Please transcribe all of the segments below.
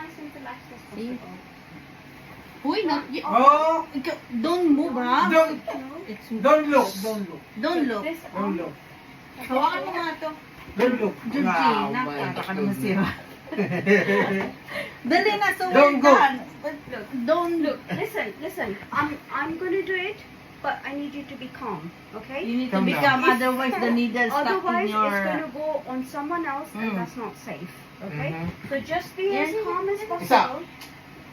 nice and relaxed as See? possible. Uy, not Oh! don't move, ha? Don't, It's, don't look, don't look, don't look. This don't arm. look, Hawakan mo nga to. don't look. Georgina, my para ka naman goodness. sira. Dali na, so Don't we're go. done. But Look, don't look. listen. I'm going to do it, but I need you to be calm, okay? You need to Calm down. become, otherwise the needle stuck in Otherwise, your... it's going to go on someone else, and Mm. that's not safe, okay? Mhm. So just be as Yeah. calm as possible.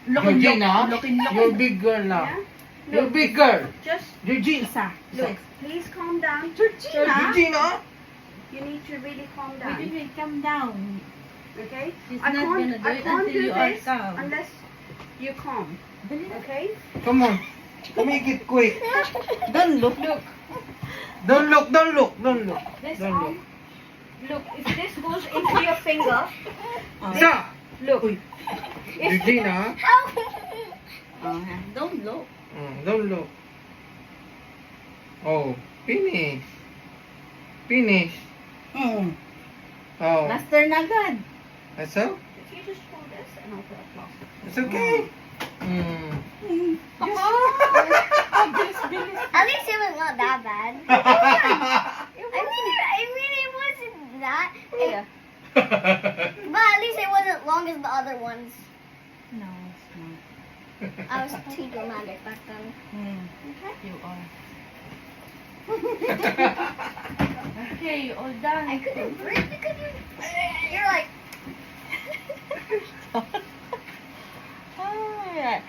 Look and look. Georgina, Look and look. you're big girl now. Yeah? You're Look, big girl. just Georgina. Isa. look. Please calm down. Georgina. Georgina. You need to really calm Wait, down, wait, wait, calm down. okay? She's I not gonna can't. do I it can't until do you are this calm. unless you're calm, Dali na. okay? Come on. Make it quick. Don't look. Look, Don't look, don't look, don't look. this Don't arm. Look, if this goes into your finger, Isa. look. Georgina. Oh, don't look. Don't look. Oh, finish. Finish. Mm. Oh, Last turn agad. that's all? If you just hold this, and I'll put a plaster. It's okay. Mm. At least it was not that bad. I mean, it wasn't that. Yeah. But at least it wasn't long as the other ones. No, it's not. I was too dramatic back then. You are. Okay, all done. I couldn't breathe because you're like. Alright.